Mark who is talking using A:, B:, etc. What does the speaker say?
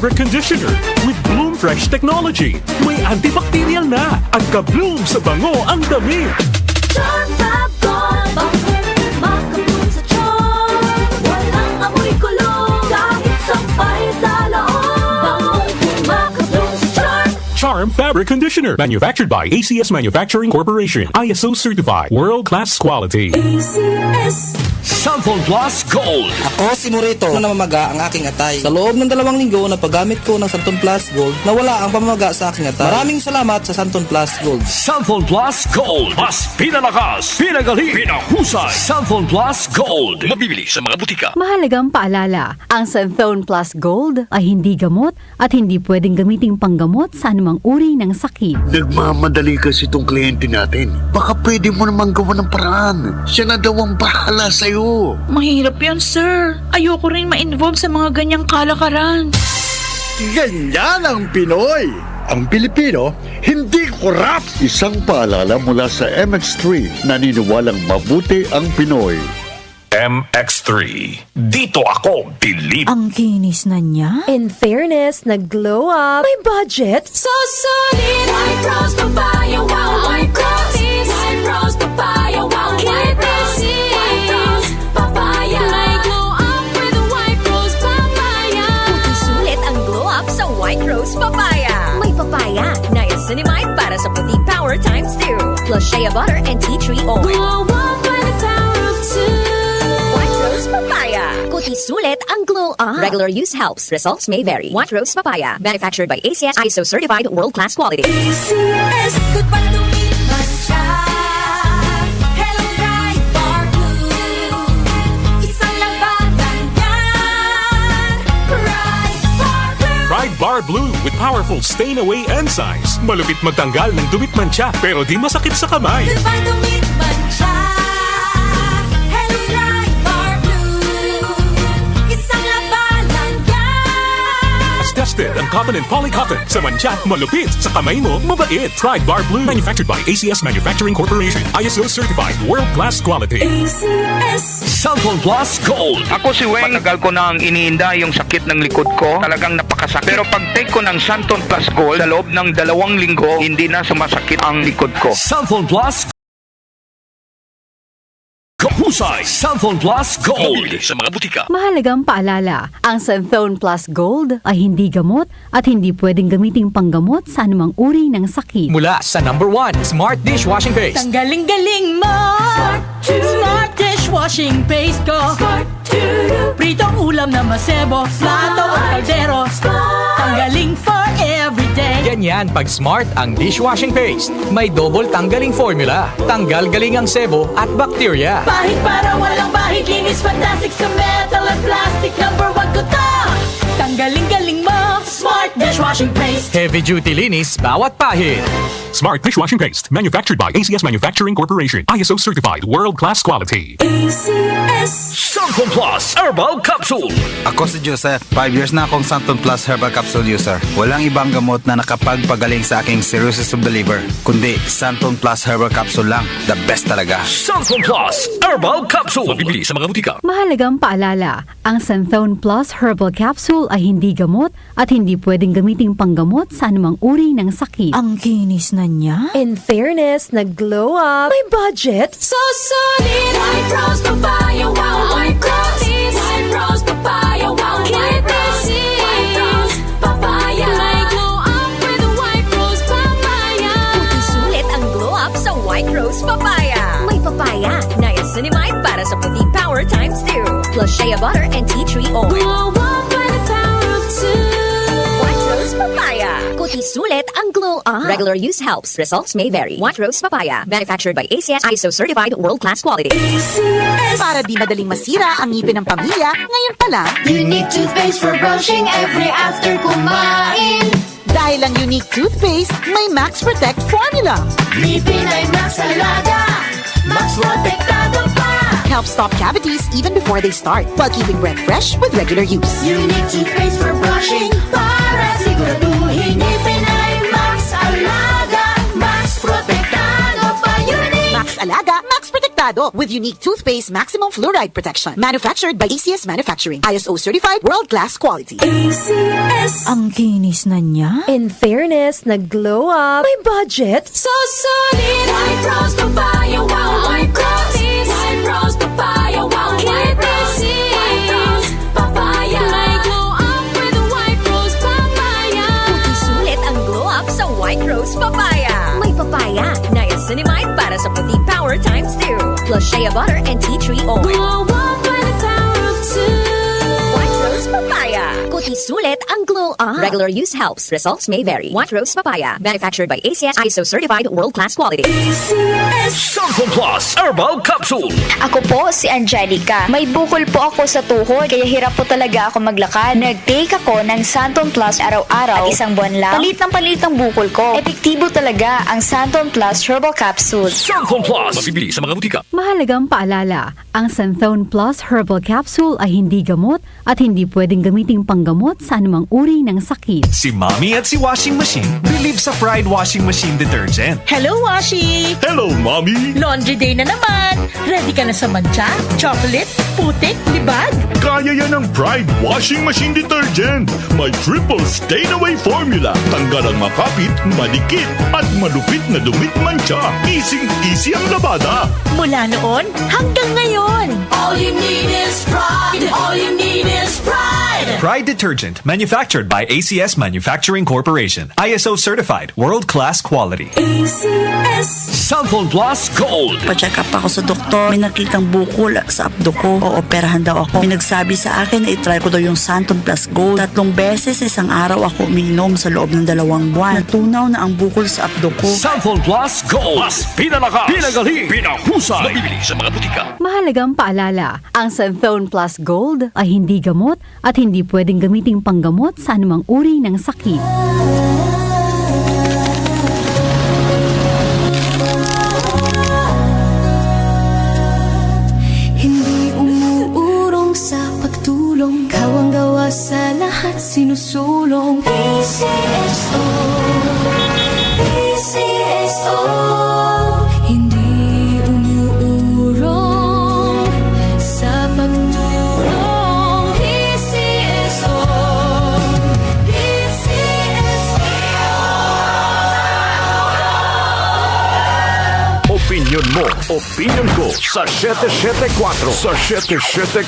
A: Fabric Conditioner with Bloom Fresh Technology. May antibacterial na at ka-bloom sa bango ang damit.
B: Charm Fab Gold, bakit makabloom sa charm? Walang amoy kulong, kahit sampay sa loob. Bangong makabloom sa charm.
A: Charm Fabric Conditioner. Manufactured by ACS Manufacturing Corporation. ISO certified. World-class quality.
B: ACS.
C: Santon Plus Gold.
D: Ako si Morito na namamaga ang aking atay. Sa loob ng 2 linggo na paggamit ko ng Santon Plus Gold, nawala ang pamamaga sa aking atay. Maraming salamat sa Santon Plus Gold.
C: Santon Plus Gold. Mas pinalakas, pinagaling, pinahusay. Santon Plus Gold. Mabibili sa mga butika.
E: Mahalagang paalala, ang Santhone Plus Gold ay hindi gamot at hindi pwedeng gamiting panggamot sa anumang uri ng sakit.
F: Nagmamadali kasi itong kliyente natin. Baka pwede mo namang gawa ng paraan. Siya na daw ang bahala sa'yo.
G: Mahirap yan, sir. Ayoko rin ma-involve sa mga ganyang kalakaran.
F: Ganyan ang Pinoy. Ang Pilipino, hindi korap. Isang paalala mula sa MX3, naniniwalang mabuti ang Pinoy.
C: MX3. Dito ako believe.
H: Ang kinis na niya.
I: In fairness, nag-glow up. May budget.
B: So solid, White Rose Papaya, wow, White Rose. White Rose Papaya, wow, White Rose. White Rose Papaya. May glow up with White Rose Papaya.
I: Puti sulit ang glow up sa White Rose Papaya. May papaya, niacinamide para sa puti power times 2. Plus shea butter and tea tree oil.
B: Glow up with the power of 2.
I: White Rose Papaya. Puti sulit ang glow up. Regular use helps. Results may vary. White Rose Papaya. Manufactured by ACS ISO certified world-class quality.
B: ACS. Goodbye to me, Masha. Hello, bright bar blue. Isang labanan yan. Bright bar blue.
A: Pride Bar Blue with powerful stain-away enzymes. Malupit magtanggal ng dumit mancha pero di masakit sa kamay.
B: Goodbye to me, Masha. Hello, bright bar blue. Isang labanan yan.
A: As tested ang cotton and polycotton. Sa mancha, malupit. Sa kamay mo, mabait. Pride Bar Blue. Manufactured by ACS Manufacturing Corporation. ISO certified. World-class quality.
B: ACS.
C: Santon Plus Gold.
J: Ako si Weng. Matagal ko nang iniinda yung sakit ng likod ko. Talagang napakasakit. Pero pag take ko ng Santon Plus Gold, sa loob ng 2 linggo, hindi na sumasakit ang likod ko.
C: Santon Plus Husay. Santon Plus Gold. Mabibili sa mga butika.
E: Mahalagang paalala, ang Santhone Plus Gold ay hindi gamot at hindi pwedeng gamiting panggamot sa anumang uri ng sakit.
K: Mula sa #1 Smart Dishwashing Paste.
G: Ang galing-galing mo! Smart dishwashing paste ko.
B: Smart to
G: Pritong ulam na masebo, plato at kaldero. Tanggaling for everyday.
K: Ganyan pag Smart ang dishwashing paste. May double tanggaling formula. Tanggal galing ang sebo at bakterya.
G: Bahid para walang bahid, linis fantastic sa metal at plastic. #1 ko to! Tanggaling-galing mo, Smart dishwashing paste.
K: Heavy duty linis bawat pahid.
A: Smart Dishwashing Paste. Manufactured by ACS Manufacturing Corporation. ISO certified. World-class quality.
B: ACS.
C: Santon Plus Herbal Capsule.
L: Ako si Joseph. 5 years na akong Santon Plus Herbal Capsule user. Walang ibang gamot na nakapagpagaling sa aking cirrhosis of the liver, kundi Santon Plus Herbal Capsule lang. The best talaga.
C: Santon Plus Herbal Capsule. Mabibili sa mga butika.
E: Mahalagang paalala, ang Santhone Plus Herbal Capsule ay hindi gamot at hindi pwedeng gamiting panggamot sa anumang uri ng sakit.
H: Ang kinis na niya.
I: In fairness, nag-glow up.
H: May budget.
B: So solid, White Rose Papaya, wow, White Rose. White Rose Papaya, wow, White Rose. White Rose Papaya. May glow up with White Rose Papaya.
I: Puti sulit ang glow up sa White Rose Papaya. May papaya, niacinamide para sa puti power times 2. Plus shea butter and tea tree oil.
B: Glow up with the power of 2.
I: White Rose Papaya. Puti sulit ang glow up. Regular use helps. Results may vary. White Rose Papaya. Manufactured by ACS ISO certified world-class quality.
B: ACS.
H: Para di madaling masira ang ngipin ng pamilya, ngayon pa lang.
B: Unique toothpaste for brushing every after kumain.
H: Dahil ang unique toothpaste, may Max Protect formula.
B: Ngipin ay Max Alaga. Max Protektado pa.
H: Helps stop cavities even before they start, while keeping breath fresh with regular use.
B: Unique toothpaste for brushing para siguraduhin ngipin ay Max Alaga. Max Protektado pa. Unique.
H: Max Alaga, Max Protektado. Sigurado with unique toothpaste maximum fluoride protection. Manufactured by ACS Manufacturing. ISO certified world-class quality.
G: ACS.
M: Ang kinis na niya.
I: In fairness, nag-glow up.
M: May budget.
B: So solid. White Rose Papaya, wow. White Rose. White Rose Papaya, wow. White Rose. White Rose Papaya. May glow up with White Rose Papaya.
I: Puti sulit ang glow up sa White Rose Papaya. May papaya, niacinamide para sa puti power times 2. Plus shea butter and tea tree oil.
B: Glow up with the power of 2.
I: White Rose Papaya. Puti sulit ang glow up. Regular use helps. Results may vary. White Rose Papaya. Manufactured by ACS ISO certified world-class quality.
C: Santon Plus Herbal Capsule.
N: Ako po si Angelica. May bukol po ako sa tuhod kaya hirap po talaga ako maglakad. Nag-take ako ng Santon Plus araw-araw at isang buwan lang. Palit ang bukol ko. Epektibo talaga ang Santon Plus Herbal Capsule.
C: Santon Plus. Mabibili sa mga butika.
E: Mahalagang paalala, ang Santhone Plus Herbal Capsule ay hindi gamot at hindi pwedeng gamiting panggamot sa anumang uri ng sakit.
O: Si Mommy at si Washing Machine believe sa Pride Washing Machine Detergent.
G: Hello, Washi!
O: Hello, Mommy!
G: Laundry day na naman! Ready ka na sa mancha, chocolate, putik, libag?
P: Kaya yan ng Pride Washing Machine Detergent. May triple stain-away formula. Tanggal ang makapit, malikit, at malupit na dumit mancha. Easy ang labada.
G: Mula noon hanggang ngayon.
B: All you need is pride. All you need is pride.
O: Pride Detergent, manufactured by ACS Manufacturing Corporation. ISO certified, world-class quality.
B: ACS.
C: Santon Plus Gold.
Q: Pa-check up ako sa doktor. May nakitang bukol sa abdo ko. Ooperahan daw ako. May nagsabi sa akin na itry ko daw yung Santon Plus Gold. 3 beses isang araw ako umiinom sa loob ng 2 buwan. Natunaw na ang bukol sa abdo ko.
C: Santon Plus Gold. Mas pinalakas, pinagaling, pinahusay. Mabibili sa mga butika.
E: Mahalagang paalala, ang Santhone Plus Gold ay hindi gamot at hindi pwedeng gamiting panggamot sa anumang uri ng sakit.
B: Hindi umuurong sa pagtulong. Kawang-gawa sa lahat sinusulong. PCSO, PCSO. Hindi umuurong sa pagtulong. PCSO, PCSO.
C: Opinion mo, opinion ko sa 774. Sa 774.